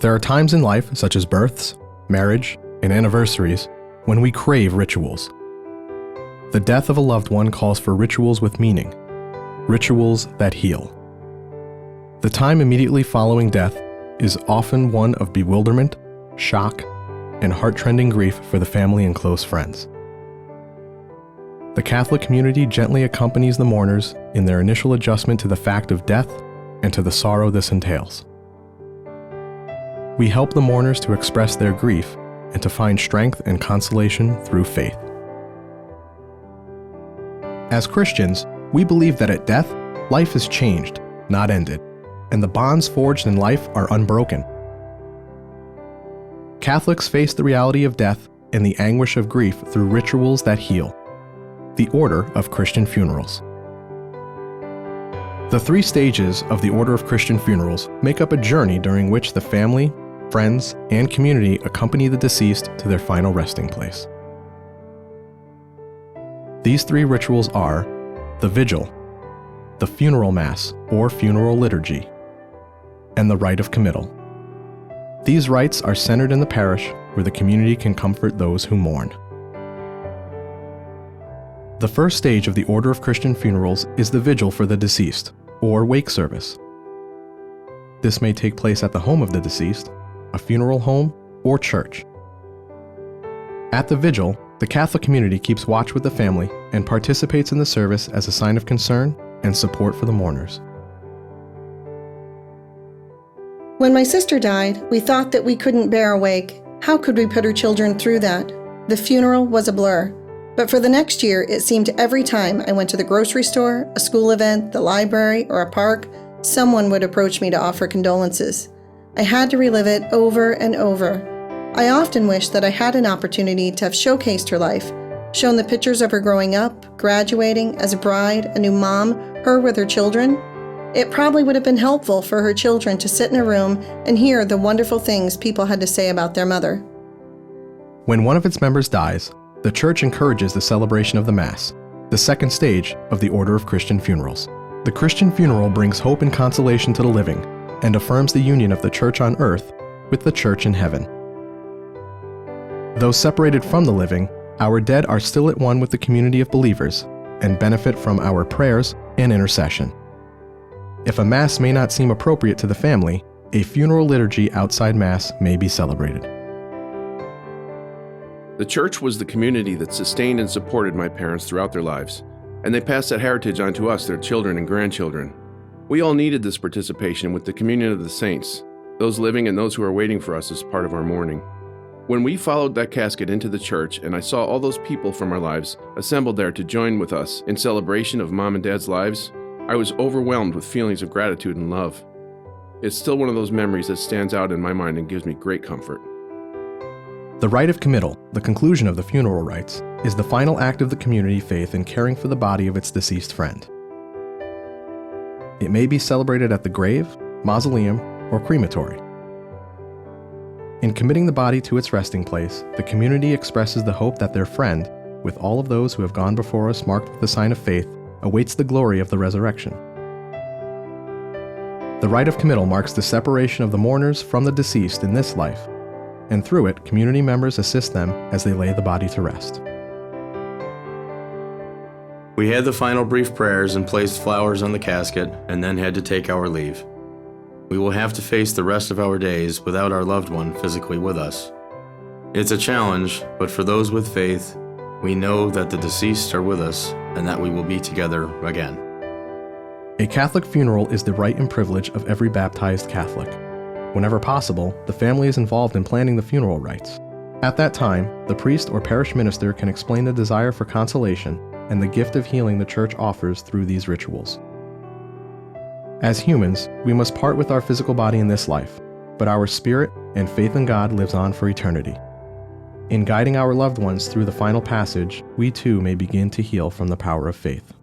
There are times in life, such as births, marriage, and anniversaries, when we crave rituals. The death of a loved one calls for rituals with meaning, rituals that heal. The time immediately following death is often one of bewilderment, shock, and heart-rending grief for the family and close friends. The Catholic community gently accompanies the mourners in their initial adjustment to the fact of death and to the sorrow this entails. We help the mourners to express their grief and to find strength and consolation through faith. As Christians, we believe that at death, life is changed, not ended, and the bonds forged in life are unbroken. Catholics face the reality of death and the anguish of grief through rituals that heal, the Order of Christian Funerals. The 3 stages of the Order of Christian Funerals make up a journey during which the family, friends, and community accompany the deceased to their final resting place. These 3 rituals are the Vigil, the Funeral Mass or Funeral Liturgy, and the Rite of Committal. These rites are centered in the parish where the community can comfort those who mourn. The first stage of the Order of Christian Funerals is the Vigil for the deceased, or wake service. This may take place at the home of the deceased, a funeral home, or church. At the vigil, the Catholic community keeps watch with the family and participates in the service as a sign of concern and support for the mourners. When my sister died, we thought that we couldn't bear a wake. How could we put her children through that? The funeral was a blur. But for the next year, it seemed every time I went to the grocery store, a school event, the library, or a park, someone would approach me to offer condolences. I had to relive it over and over. I often wish that I had an opportunity to have showcased her life, shown the pictures of her growing up, graduating, as a bride, a new mom, her with her children. It probably would have been helpful for her children to sit in a room and hear the wonderful things people had to say about their mother. When one of its members dies, the Church encourages the celebration of the Mass, the second stage of the Order of Christian Funerals. The Christian funeral brings hope and consolation to the living and affirms the union of the Church on earth with the Church in heaven. Though separated from the living, our dead are still at one with the community of believers and benefit from our prayers and intercession. If a Mass may not seem appropriate to the family, a funeral liturgy outside Mass may be celebrated. The Church was the community that sustained and supported my parents throughout their lives, and they passed that heritage on to us, their children and grandchildren. We all needed this participation with the communion of the saints, those living and those who are waiting for us as part of our mourning. When we followed that casket into the church and I saw all those people from our lives assembled there to join with us in celebration of Mom and Dad's lives, I was overwhelmed with feelings of gratitude and love. It's still one of those memories that stands out in my mind and gives me great comfort. The Rite of Committal, the conclusion of the funeral rites, is the final act of the community faith in caring for the body of its deceased friend. It may be celebrated at the grave, mausoleum, or crematory. In committing the body to its resting place, the community expresses the hope that their friend, with all of those who have gone before us marked with the sign of faith, awaits the glory of the resurrection. The Rite of Committal marks the separation of the mourners from the deceased in this life, and through it, community members assist them as they lay the body to rest. We had the final brief prayers and placed flowers on the casket, and then had to take our leave. We will have to face the rest of our days without our loved one physically with us. It's a challenge, but for those with faith, we know that the deceased are with us and that we will be together again. A Catholic funeral is the right and privilege of every baptized Catholic. Whenever possible, the family is involved in planning the funeral rites. At that time, the priest or parish minister can explain the desire for consolation and the gift of healing the Church offers through these rituals. As humans, we must part with our physical body in this life, but our spirit and faith in God lives on for eternity. In guiding our loved ones through the final passage, we too may begin to heal from the power of faith.